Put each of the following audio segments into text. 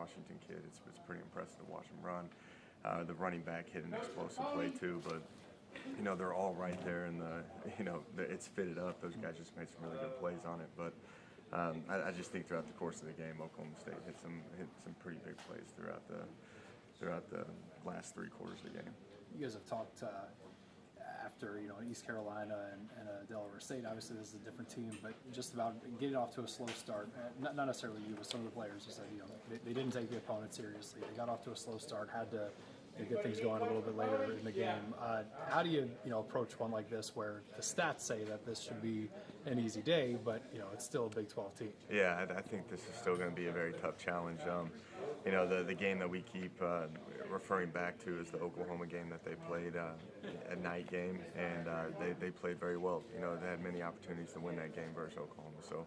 Washington kid. It's pretty impressive to watch him run. The running back hit an explosive play too, but they're all right there, and it's fitted up. Those guys just made some really good plays on it. But I just think throughout the course of the game, Oklahoma State hit some pretty big plays throughout the last 3 quarters of the game. You guys have talked after East Carolina and Delaware State. Obviously, this is a different team, but just about getting off to a slow start. Not necessarily you, but some of the players who said they didn't take the opponent seriously. They got off to a slow start, had to get things going a little bit later in the game. How do you approach one like this, where the stats say that this should be an easy day, but it's still a Big 12 team? Yeah, I think this is still going to be a very tough challenge. The game that we keep referring back to is the Oklahoma game that they played, a night game, and they played very well. They had many opportunities to win that game versus Oklahoma. So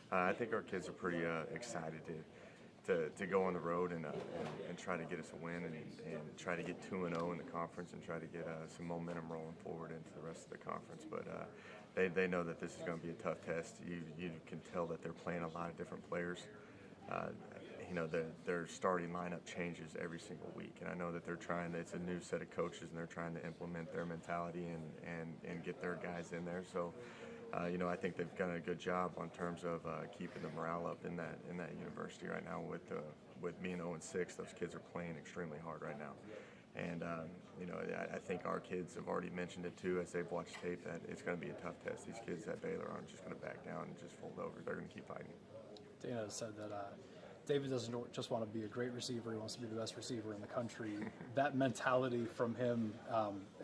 I think our kids are pretty excited to go on the road and try to get us a win and try to get 2-0 in the conference and try to get some momentum rolling forward into the rest of the conference. But they know that this is going to be a tough test. You can tell that they're playing a lot of different players. Their starting lineup changes every single week, and I know that it's a new set of coaches, and they're trying to implement their mentality and get their guys in there. So I think they've done a good job in terms of keeping the morale up in that university right now. With being 0-6, those kids are playing extremely hard right now. And I think our kids have already mentioned it too, as they've watched tape, that it's going to be a tough test. These kids at Baylor aren't just going to back down and just fold over. They're going to keep fighting. Dana said that David doesn't just want to be a great receiver; he wants to be the best receiver in the country. That mentality from him,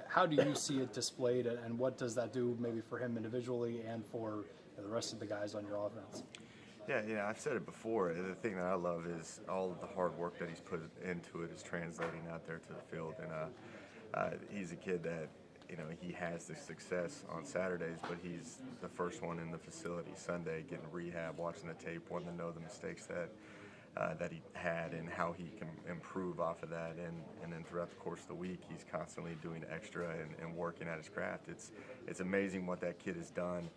how do you see it displayed, and what does that do maybe for him individually and for the rest of the guys on your offense? Yeah, I've said it before. The thing that I love is all of the hard work that he's put into it is translating out there to the field. And he's a kid that, he has the success on Saturdays, but he's the first one in the facility Sunday, getting rehab, watching the tape, wanting to know the mistakes that he had and how he can improve off of that. And then throughout the course of the week, he's constantly doing extra and working at his craft. It's amazing what that kid has done.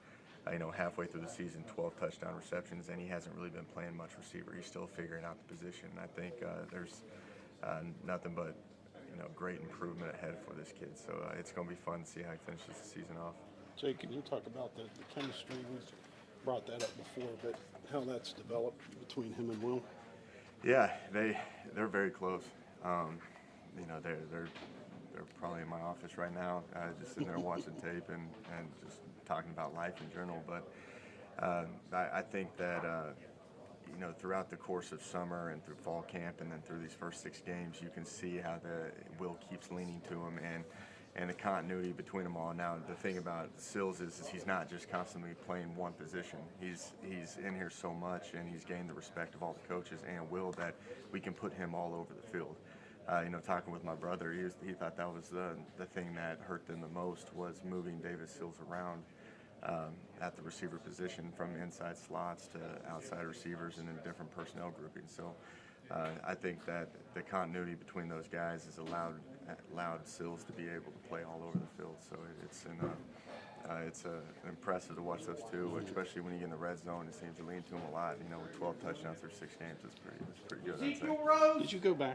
Halfway through the season, 12 touchdown receptions, and he hasn't really been playing much receiver. He's still figuring out the position. And I think there's nothing but great improvement ahead for this kid. So it's going to be fun to see how he finishes the season off. Jake, can you talk about the chemistry? We've brought that up before, but how that's developed between him and Will? Yeah, they're very close. They're probably in my office right now, just sitting there watching tape and just talking about life in general. But I think that throughout the course of summer and through fall camp and then through these first 6 games, you can see how Will keeps leaning to him and the continuity between them all. Now, the thing about Sills is he's not just constantly playing one position. He's in here so much, and he's gained the respect of all the coaches and Will, that we can put him all over the field. Talking with my brother, he thought that was the thing that hurt them the most, was moving David Sills around at the receiver position, from inside slots to outside receivers and in different personnel groupings. So I think that the continuity between those guys has allowed Sills to be able to play all over the field. So it's impressive to watch those two, especially when you get in the red zone. It seems to lean to him a lot. With 12 touchdowns through 6 games, it's pretty good, I'd say. Did you go back